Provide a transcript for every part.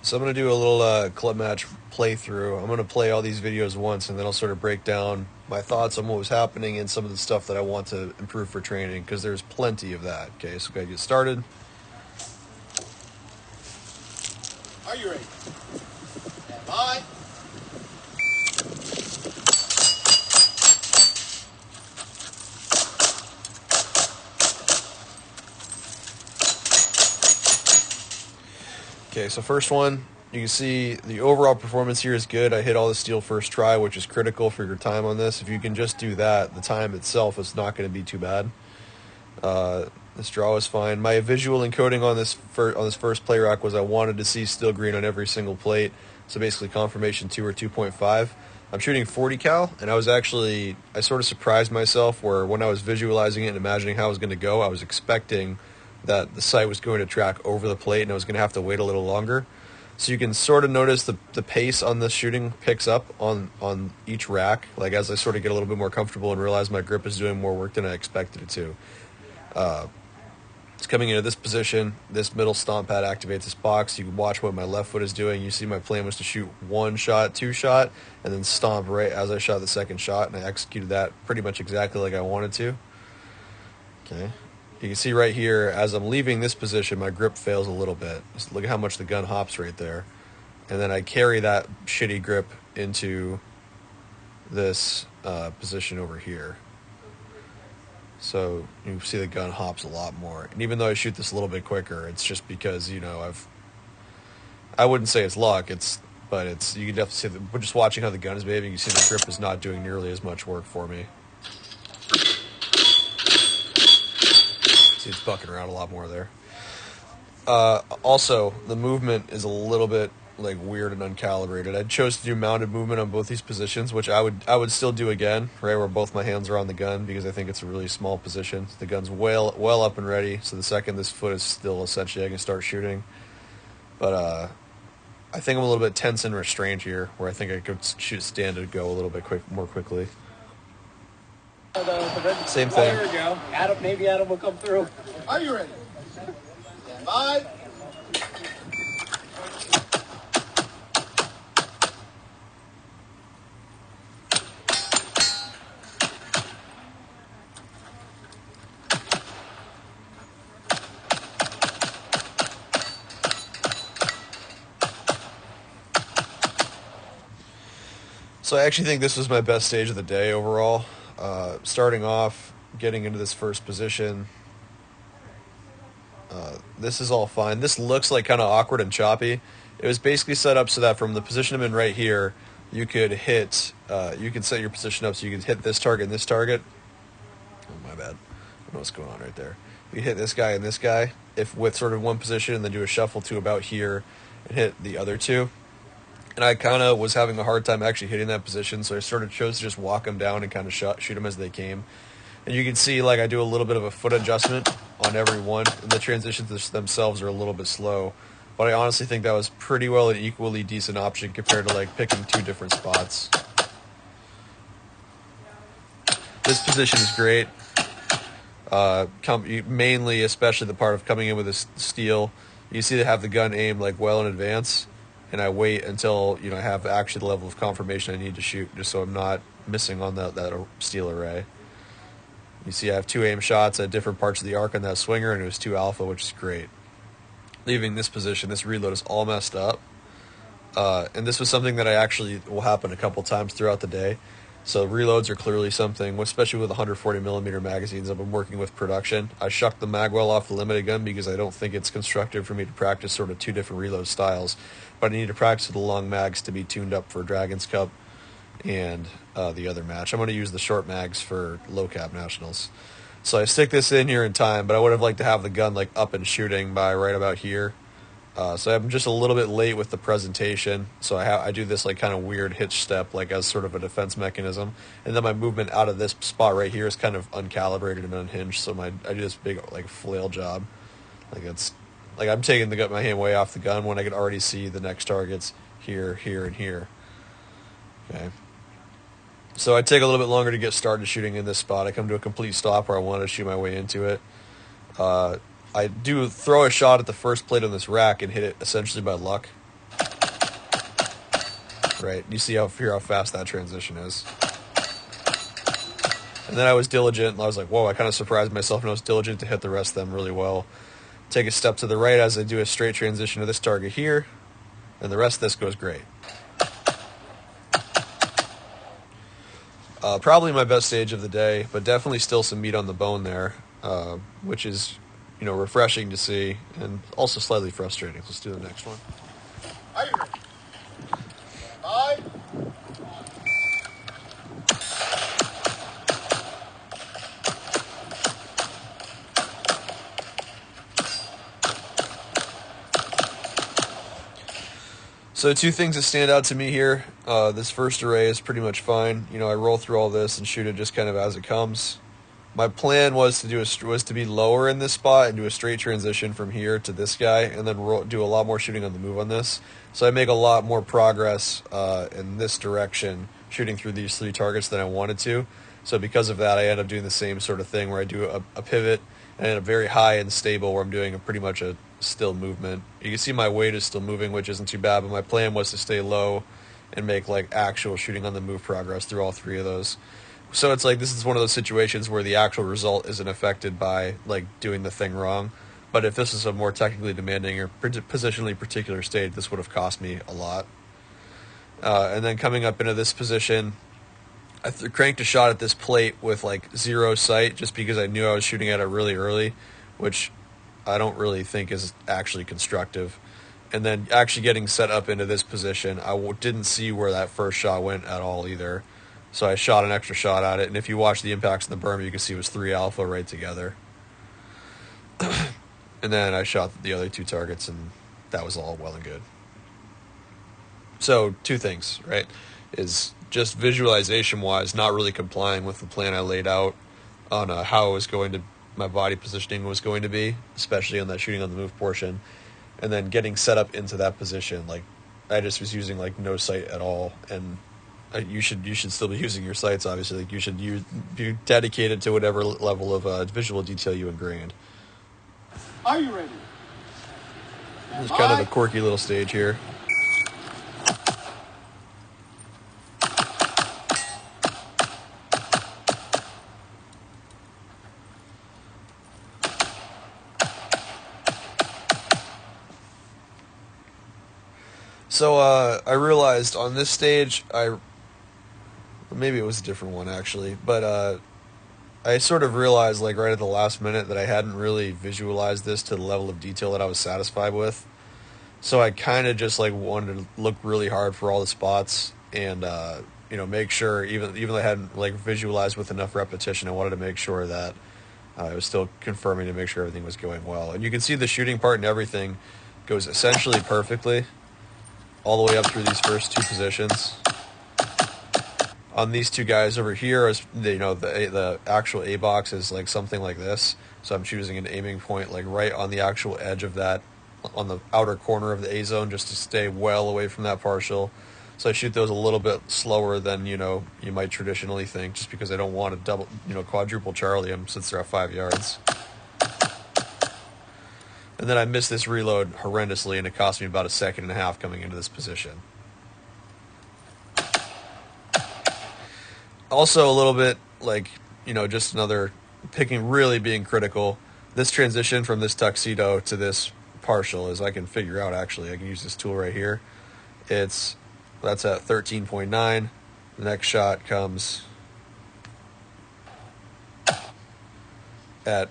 So I'm going to do a little club match playthrough. I'm going to play all these videos once, and then I'll sort of break down my thoughts on what was happening and some of the stuff that I want to improve for training, because there's plenty of that. Okay, so we got to get started. Are you ready? Stand by. Okay, so first one, you can see the overall performance here is good. I hit all the steel first try, which is critical for your time on this. If you can just do that, the time itself is not going to be too bad. This draw is fine. My visual encoding on this first play rack was I wanted to see steel green on every single plate, so basically confirmation 2 or 2.5. I'm shooting 40 cal, and I sort of surprised myself where when I was visualizing it and imagining how it was going to go, I was expecting that the sight was going to track over the plate and I was going to have to wait a little longer. So you can sort of notice the pace on the shooting picks up on each rack, like as I sort of get a little bit more comfortable and realize my grip is doing more work than I expected it to. It's coming into this position. This middle stomp pad activates this box. You can watch what my left foot is doing. You see my plan was to shoot one shot, two shot, and then stomp right as I shot the second shot, and I executed that pretty much exactly like I wanted to. Okay. You can see right here, as I'm leaving this position, my grip fails a little bit. Just look at how much the gun hops right there. And then I carry that shitty grip into this position over here. So you see the gun hops a lot more. And even though I shoot this a little bit quicker, it's just because, I wouldn't say it's luck, but you can definitely see but just watching how the gun is behaving, you see the grip is not doing nearly as much work for me. See, it's bucking around a lot more there. Also, the movement is a little bit weird and uncalibrated. I chose to do mounted movement on both these positions, which I would still do again, right, where both my hands are on the gun, because I think it's a really small position. The gun's well up and ready, so the second this foot is still essentially I can start shooting. But I think I'm a little bit tense and restrained here, where I think I could stand to go a little bit more quickly. Same thing. There we go. Maybe Adam will come through. Are you ready? Stand by. So I actually think this was my best stage of the day overall. Starting off, getting into this first position. This is all fine. This looks like kind of awkward and choppy. It was basically set up so that from the position I'm in right here, you could hit, you can set your position up so you can hit this target and this target. Oh, my bad. I don't know what's going on right there. You hit this guy and this guy with sort of one position, and then do a shuffle to about here and hit the other two. And I kind of was having a hard time actually hitting that position, so I sort of chose to just walk them down and kind of shoot them as they came. And you can see I do a little bit of a foot adjustment on every one, and the transitions themselves are a little bit slow. But I honestly think that was pretty well an equally decent option compared to picking two different spots. This position is great. Mainly, especially the part of coming in with this steel. You see they have the gun aimed well in advance. And I wait until I have actually the level of confirmation I need to shoot, just so I'm not missing on that steel array. You see I have two aim shots at different parts of the arc on that swinger, and it was 2 alpha, which is great. Leaving this position, this reload is all messed up. And this was something that will happen a couple times throughout the day. So reloads are clearly something, especially with 140mm magazines. I've been working with production. I shucked the magwell off the limited gun because I don't think it's constructive for me to practice sort of two different reload styles. But I need to practice with the long mags to be tuned up for Dragon's Cup and the other match. I'm going to use the short mags for low cap nationals. So I stick this in here in time, but I would have liked to have the gun up and shooting by right about here. So I'm just a little bit late with the presentation. So I do this kind of weird hitch step as sort of a defense mechanism. And then my movement out of this spot right here is kind of uncalibrated and unhinged. So I do this big flail job. I'm taking my hand way off the gun when I can already see the next targets here, here, and here. Okay. So I take a little bit longer to get started shooting in this spot. I come to a complete stop where I want to shoot my way into it. I do throw a shot at the first plate on this rack and hit it essentially by luck. right? You see how fast that transition is. And then I was diligent, and I was like, whoa, I kind of surprised myself, and I was diligent to hit the rest of them really well. Take a step to the right as I do a straight transition to this target here, and the rest of this goes great. Probably my best stage of the day, but definitely still some meat on the bone there, which is, refreshing to see, and also slightly frustrating. Let's do the next one. Are you ready? Stand by. So two things that stand out to me here. This first array is pretty much fine. I roll through all this and shoot it just kind of as it comes. My plan was to be lower in this spot and do a straight transition from here to this guy, and then do a lot more shooting on the move on this. So I make a lot more progress in this direction, shooting through these 3 targets than I wanted to. So because of that, I end up doing the same sort of thing where I do a pivot and end up very high and stable, where I'm doing pretty much a still movement. You can see my weight is still moving, which isn't too bad, but my plan was to stay low and make like actual shooting on the move progress through all 3 of those. So it's like this is one of those situations where the actual result isn't affected by like doing the thing wrong. But if this is a more technically demanding or positionally particular stage, this would have cost me a lot. And then coming up into this position, I cranked a shot at this plate with like 0 sight just because I knew I was shooting at it really early, which I don't really think is actually constructive. And then actually getting set up into this position, I didn't see where that first shot went at all either. So I shot an extra shot at it, and if you watch the impacts in the berm, you can see it was 3 alpha right together. And then I shot the other 2 targets, and that was all well and good. So 2 things, right, is just visualization-wise, not really complying with the plan I laid out on how it was going to, my body positioning was going to be, especially on that shooting on the move portion, and then getting set up into that position. Like, I just was using like no sight at all, and you should still be using your sights, obviously. Like, you should be dedicated to whatever level of visual detail you ingrained. Are you ready? It's kind of a quirky little stage here. So I realized on this stage, maybe it was a different one actually, but I sort of realized like right at the last minute that I hadn't really visualized this to the level of detail that I was satisfied with. So I kind of just like wanted to look really hard for all the spots and make sure even though I hadn't like visualized with enough repetition, I wanted to make sure that I was still confirming to make sure everything was going well. And you can see the shooting part and everything goes essentially perfectly all the way up through these first 2 positions. On these 2 guys over here, the actual A box is like something like this. So I'm choosing an aiming point like right on the actual edge of that, on the outer corner of the A zone, just to stay well away from that partial. So I shoot those a little bit slower than you might traditionally think, just because I don't want to quadruple Charlie them since they're at 5 yards. And then I missed this reload horrendously, and it cost me about 1.5 seconds coming into this position. Also a little bit like, just another really being critical. This transition from this tuxedo to this partial, as I can figure out actually, I can use this tool right here. That's at 13.9. The next shot comes at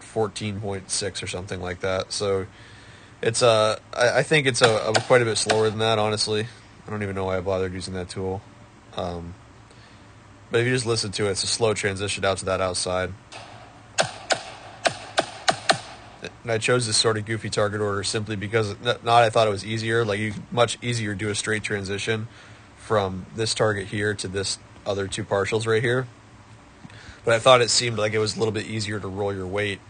14.6 or something like that. So it's I think it's quite a bit slower than that, honestly. I don't even know why I bothered using that tool. But if you just listen to it, it's a slow transition out to that outside. And I chose this sort of goofy target order simply because I thought it was easier. Like, you much easier do a straight transition from this target here to this other 2 partials right here. But I thought it seemed like it was a little bit easier to roll your weight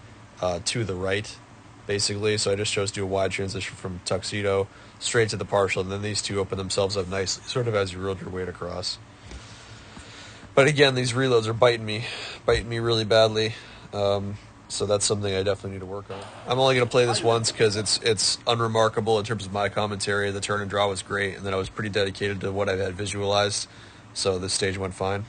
to the right, basically. So I just chose to do a wide transition from tuxedo straight to the partial, and then these 2 open themselves up nicely, sort of as you rolled your weight across. But again, these reloads are biting me really badly. So that's something I definitely need to work on. I'm only going to play this once because it's unremarkable in terms of my commentary. The turn and draw was great, and then I was pretty dedicated to what I had visualized. So this stage went fine.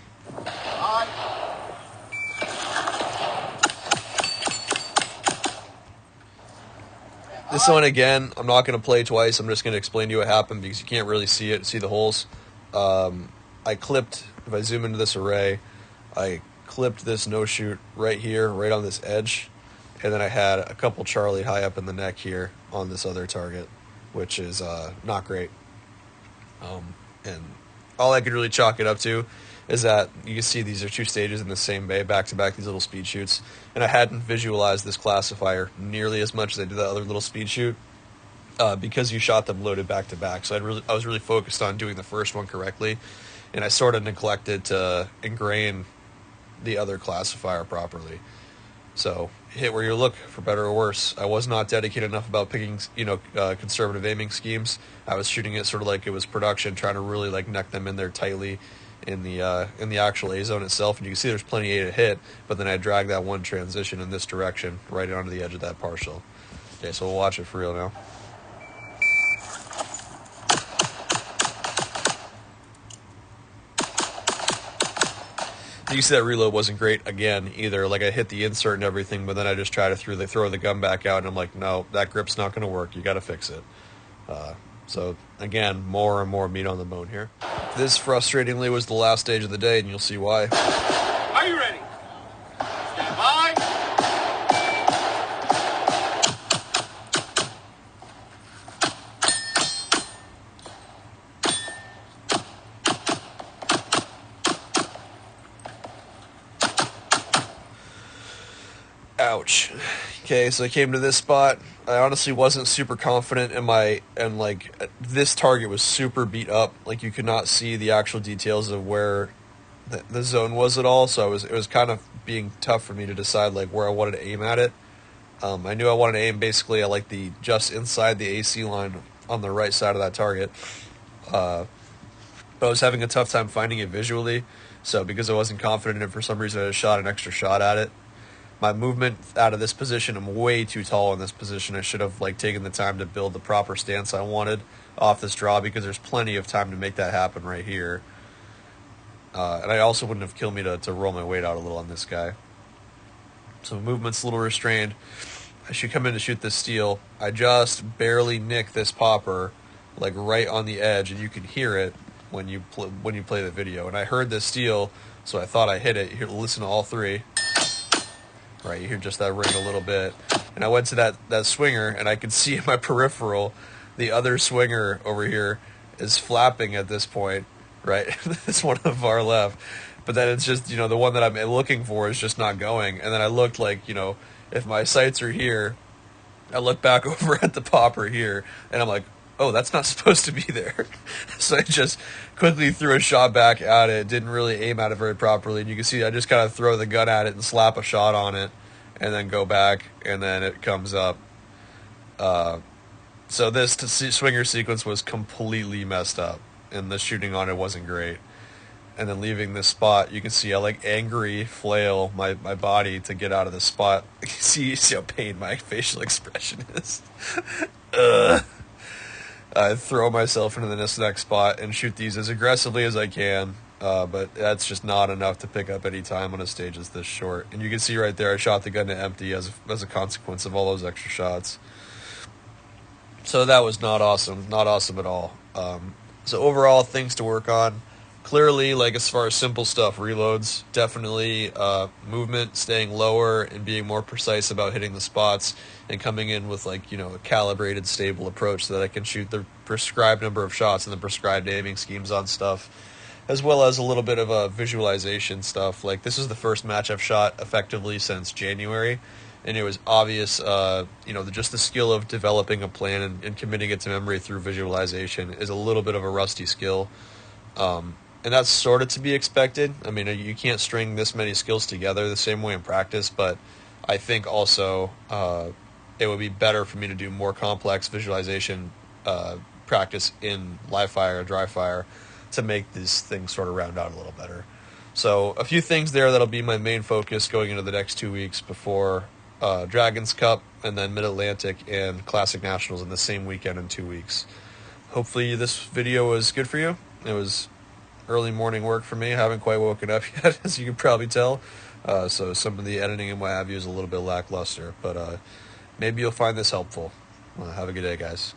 This one, again, I'm not going to play twice. I'm just going to explain to you what happened because you can't really see the holes. I clipped, if I zoom into this array, I clipped this no-shoot right here, right on this edge, and then I had a couple Charlie high up in the neck here on this other target, which is not great. And all I could really chalk it up to is that you can see these are two stages in the same bay, back-to-back, these little speed shoots, and I hadn't visualized this classifier nearly as much as I did that other little speed shoot because you shot them loaded back-to-back. So I was really focused on doing the first one correctly, and I sort of neglected to ingrain the other classifier properly. So hit where you look, for better or worse. I was not dedicated enough about picking, conservative aiming schemes. I was shooting it sort of like it was production, trying to really like neck them in there tightly in the actual A zone itself. And you can see there's plenty A to hit, but then I drag that one transition in this direction right onto the edge of that partial. Okay, so we'll watch it for real now. You can see that reload wasn't great again either. Like I hit the insert and everything, but then I just try to throw the gun back out, and I'm like, no, that grip's not going to work. You got to fix it. So again, more and more meat on the bone here. This frustratingly was the last stage of the day, and you'll see why. Are you ready? Stand by. Ouch. Okay, so I came to this spot. I honestly wasn't super confident in this target was super beat up. Like you could not see the actual details of where the zone was at all. So it was kind of being tough for me to decide like where I wanted to aim at it. I knew I wanted to aim basically at like the just inside the AC line on the right side of that target. But I was having a tough time finding it visually. So because I wasn't confident in it, for some reason I just shot an extra shot at it. My movement out of this position, I'm way too tall in this position. I should have taken the time to build the proper stance I wanted off this draw because there's plenty of time to make that happen right here. And I also wouldn't have killed me to roll my weight out a little on this guy. So movement's a little restrained. I should come in to shoot this steel. I just barely nick this popper like right on the edge, and you can hear it when you play the video. And I heard this steel, so I thought I hit it. Here, listen to all three. Right, you hear just that ring a little bit. And I went to that swinger, and I could see in my peripheral the other swinger over here is flapping at this point, right? It's one of our left. But then it's just, the one that I'm looking for is just not going. And then I looked if my sights are here, I look back over at the popper here, and I'm like, oh, that's not supposed to be there. So I just quickly threw a shot back at it, didn't really aim at it very properly. And you can see I just kind of throw the gun at it and slap a shot on it and then go back, and then it comes up. So this swinger sequence was completely messed up, and the shooting on it wasn't great. And then leaving this spot, you can see I angry flail my body to get out of this spot. You see how pained my facial expression is. I throw myself into this next spot and shoot these as aggressively as I can, but that's just not enough to pick up any time on a stage that's this short. And you can see right there, I shot the gun to empty as a consequence of all those extra shots. So that was not awesome at all. So overall, things to work on. Clearly, as far as simple stuff, reloads, definitely movement, staying lower and being more precise about hitting the spots and coming in with a calibrated, stable approach so that I can shoot the prescribed number of shots and the prescribed aiming schemes on stuff, as well as a little bit of a visualization stuff. This is the first match I've shot effectively since January, and it was obvious, just the skill of developing a plan and committing it to memory through visualization is a little bit of a rusty skill. And that's sort of to be expected. I mean, you can't string this many skills together the same way in practice, but I think also it would be better for me to do more complex visualization practice in live fire or dry fire to make these things sort of round out a little better. So a few things there that'll be my main focus going into the next 2 weeks before Dragons Cup, and then Mid-Atlantic and Classic Nationals in the same weekend in 2 weeks. Hopefully this video was good for you. It was early morning work for me. I haven't quite woken up yet, as you can probably tell. So some of the editing and what have you is a little bit lackluster, but maybe you'll find this helpful. Have a good day, guys.